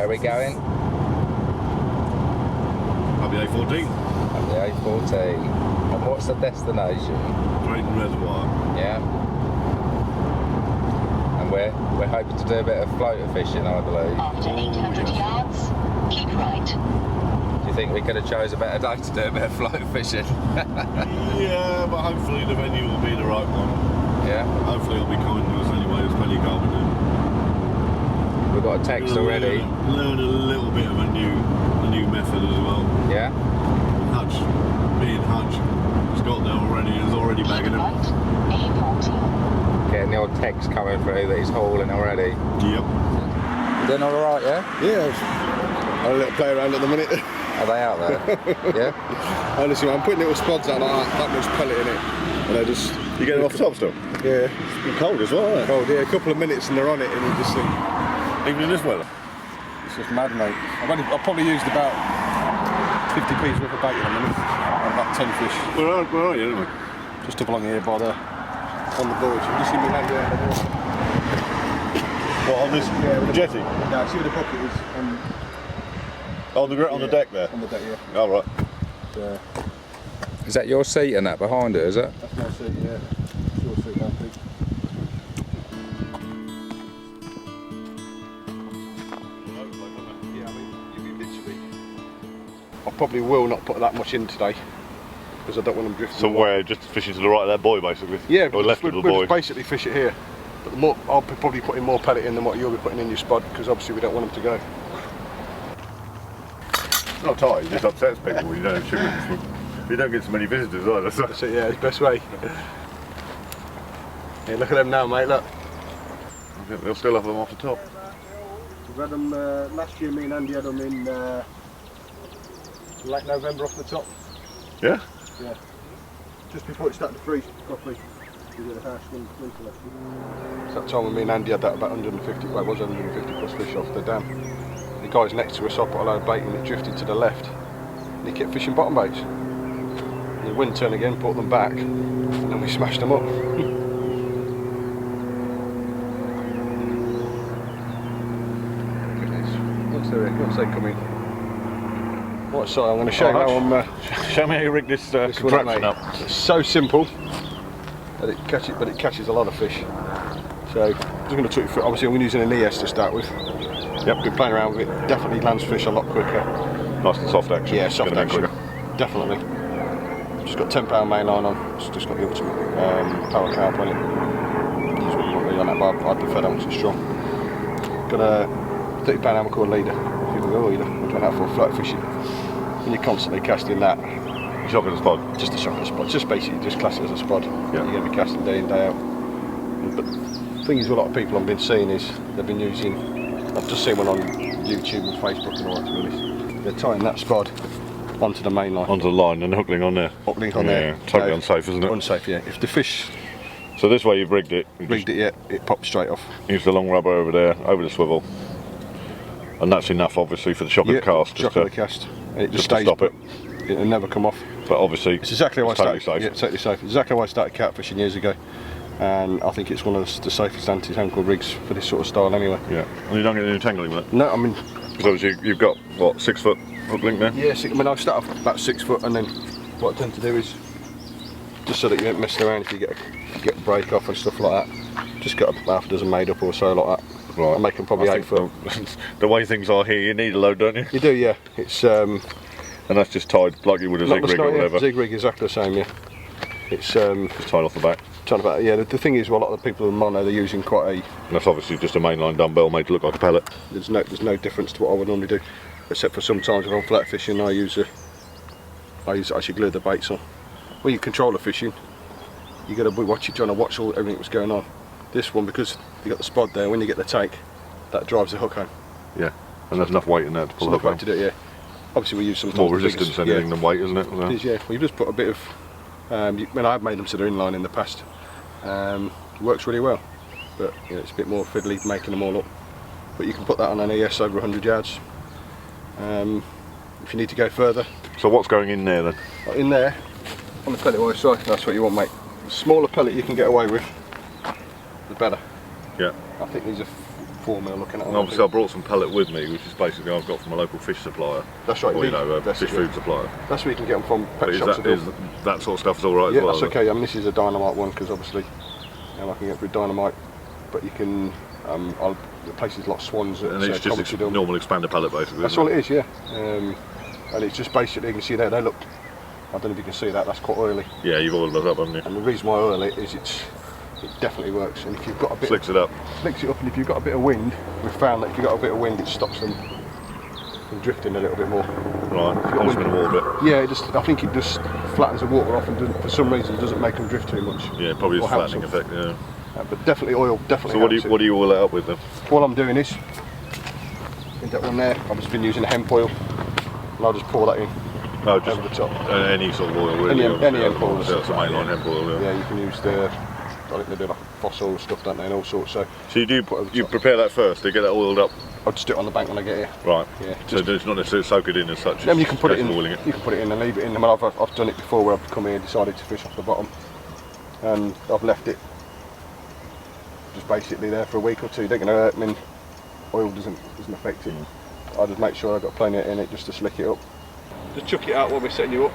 Where are we going? Up the A14. Up the A14. And what's the destination? Drayton Reservoir. Yeah. And we're hoping to do a bit of floater fishing, I believe. After 800 yards, keep right. Do you think we could have chose a better day to do a bit of floater fishing? Yeah, but hopefully the venue will be the right one. Yeah. Hopefully it'll be kind to us anyway, as Penny Carp do. We've got a text already. Learn a little bit of a new method as well. Yeah. Hutch, being Hutch, has got there already, is already bagging him. Right, A14. Getting the odd text coming through that he's hauling already. Yep. You doing alright, yeah? Yeah, I'm a little play around at the minute. Are they out there? Yeah? Honestly, I'm putting little spods out like that much pellet in it. And they just... You getting off the top still? Yeah. It's been cold as well, isn't it? Cold, yeah, a couple of minutes and they're on it and you just think... Even in this weather? It's just mad, mate. I've probably used about 50 pieces worth of bait in a minute. And about 10 fish. Where are you anyway? Just up along here by the... on the board. You see me land there on the water. What, on this jetty? No, see where the bucket is. On the deck there? On the deck, yeah. Oh, right. Is that your seat and that behind it, is it? That's my seat, yeah. It's your seat, I think. Yeah, I mean, you literally... I probably will not put that much in today because I don't want them drifting. Somewhere just fishing to the right of that buoy, basically? Yeah, or left of the buoy? We'll basically fish it here. But the more, I'll be probably putting more pellet in than what you'll be putting in your spot because obviously we don't want them to go. It's not tight, it just upsets people when you don't have sugar. You don't get so many visitors either. So. That's it, yeah, it's the best way. Yeah, look at them now, mate, look. I think they'll still have them off the top. We had them last year, me and Andy had them in late November off the top. Yeah? Yeah. Just before it started to freeze properly. We did a harsh winter last year. So that time when me and Andy had that about 150, well it was 150 plus fish off the dam. The guys next to us, I put a load of bait and it drifted to the left. And he kept fishing bottom baits. And the wind turned again, brought them back, and then we smashed them up. Once they come in. Right, so I'm going to show you how I'm... show me how you rig this contraption up. It's so simple that it catches a lot of fish. So I'm just going to talk you through. Obviously, I'm using an ES to start with. Yep. Been playing around with it. Definitely lands fish a lot quicker. Nice and soft action. Yeah, soft action. Definitely. Just got £10 main line on. It's just got the ultimate power carp on it. Use what you want really on that, but I prefer that one because it's strong. Got a £30 Amateur leader. People go, oh, you know, what do you want that for? Float fishing. And you're constantly casting that. Shocking a spot. Just a shocking spot. Just basically just class it as a spot. Yeah. You're going to be casting day in, day out. But the thing is, what a lot of people I've been seeing is they've been using. I've just seen one on YouTube and Facebook and all that, to be honest. They're tying that spot onto the main line. Onto the line and hookling on there. Hookling on there. Totally unsafe, isn't it? Unsafe, yeah. If the fish... So this way you've rigged it. Yeah. It pops straight off. Use the long rubber over there, over the swivel. And that's enough, obviously, for the shock of the cast. Shock of the cast. And it just stays, to stop it. It'll never come off. But obviously, it's exactly why I started. Totally safe. Yeah, totally safe. Exactly why I started catfishing years ago. And I think it's one of the safest anti-tangle rigs for this sort of style anyway. Yeah. And you don't get any tangling with it? No, I mean... Because obviously you've got, what, 6 foot hook link there? Yeah, I mean I start off about 6 foot and then what I tend to do is, just so that you don't mess around if you get a break off and stuff like that, just got half a dozen made up or so like that. Right. I make them probably 8 foot. The way things are here, you need a load, don't you? You do, yeah. It's and that's just tied like you would a zig rig or whatever? Zig rig, exactly the same, yeah. It's just tied off the back. Yeah, the thing is, well, a lot of the people in mono, they're using quite a... And that's obviously just a mainline dumbbell made to look like a pellet. There's no difference to what I would normally do, except for sometimes when I'm flat fishing, I actually glue the baits on. When you control the fishing, you got to be trying to watch everything that's going on. This one, because you got the spot there, when you get the take, that drives the hook home. Yeah, and there's enough weight in there to pull the hook home. To do it, yeah. Obviously, we use sometimes more resistance anything than weight, isn't it? It is, yeah. We've just put a bit of. I've made them to the inline in the past. It works really well, but you know, it's a bit more fiddly making them all up. But you can put that on an ES over 100 yards. If you need to go further. So what's going in there then? In there, on the pellet wire side, that's what you want, mate. The smaller pellet you can get away with, the better. Yeah. I think these are 4 mil looking at. And obviously I brought some pellet with me, which is basically I've got from a local fish supplier. That's right. Or, you know, fish food supplier. That's where you can get them from pet But shops. is that sort of stuff's alright Yeah, as well? that's okay. I mean, this is a dynamite one because obviously I can get through dynamite, but you can. The places like Swans. And it's just normal expander pellet basically. That's all it is, yeah. And it's just basically, you can see there, they look. I don't know if you can see that. That's quite oily. Yeah, you've oiled those up, haven't you? And the reason why I oil it is it definitely works. And if you've got a bit, Slicks it up. Slicks it up, and if you've got a bit of wind, we've found that if you've got a bit of wind, it stops them from drifting a little bit more. Right, punishment of water a bit. Yeah, I think it just flattens the water off and for some reason doesn't make them drift too much. Yeah, probably a flattening effect, yeah. But definitely oil, definitely. So what do you oil it up with then? All I'm doing is, in that one there, I've just been using hemp oil, and I'll just pour that in. No, just over the top. Any sort of oil really. Any hemp oil. That's the mainline hemp oil, yeah. Yeah, you can use I think they do like fossil stuff, don't they, and all sorts. So you prepare that first to get that oiled up? I'll just do it on the bank when I get here. Right. Yeah. So it's not necessarily soak it in as such. Then you can put it in. Oiling it. You can put it in and leave it in. I mean, I've done it before where I've come here and decided to fish off the bottom, and I've left it just basically there for a week or two. They're going to hurt. I mean, oil doesn't affect it. I just make sure I've got plenty in it just to slick it up. Just chuck it out while we're setting you up.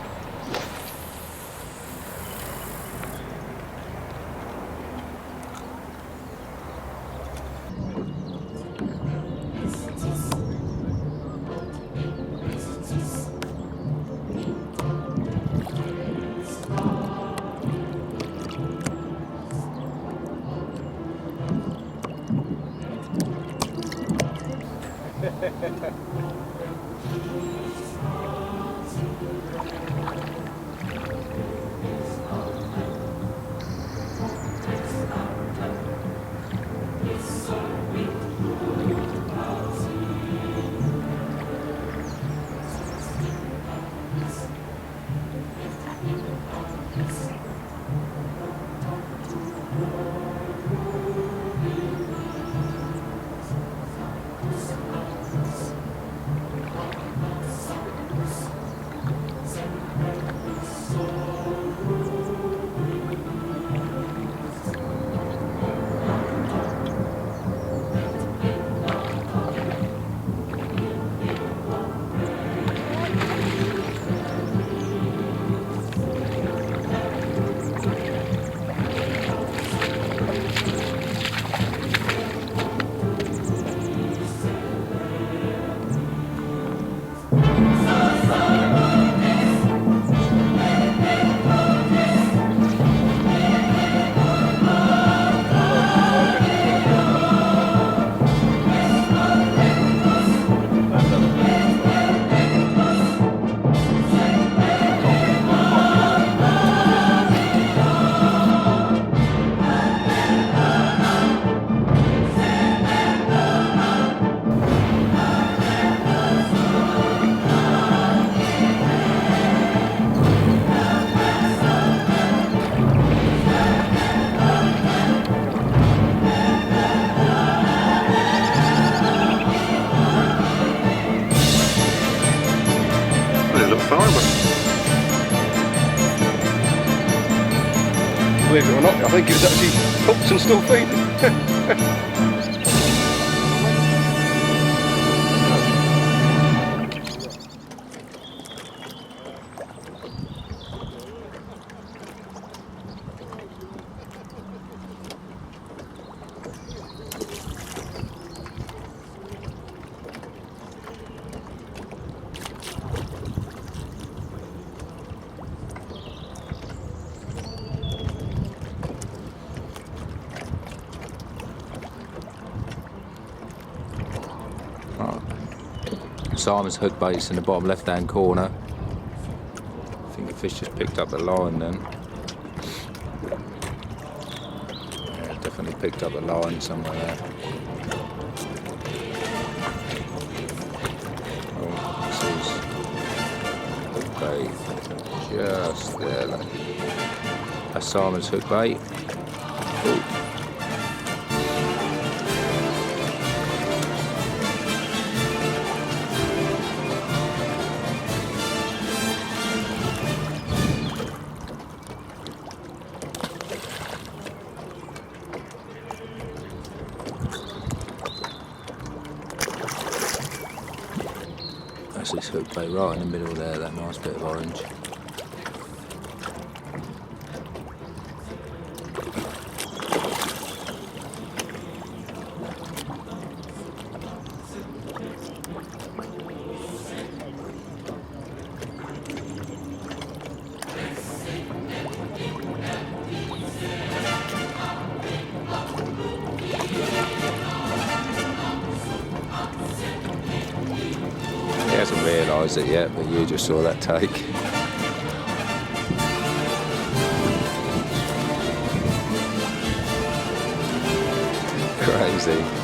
Believe it or not, I think it was actually hooked and still feeding. Simon's hook base in the bottom left hand corner. I think the fish just picked up the line then. Yeah, definitely picked up the line somewhere there. Oh, this is hook bait. Just there. Look. That's Simon's hook bait. Ooh. That's this hook bait right in the middle there, that nice bit of orange. He hasn't realised it yet, but you just saw that take. Crazy.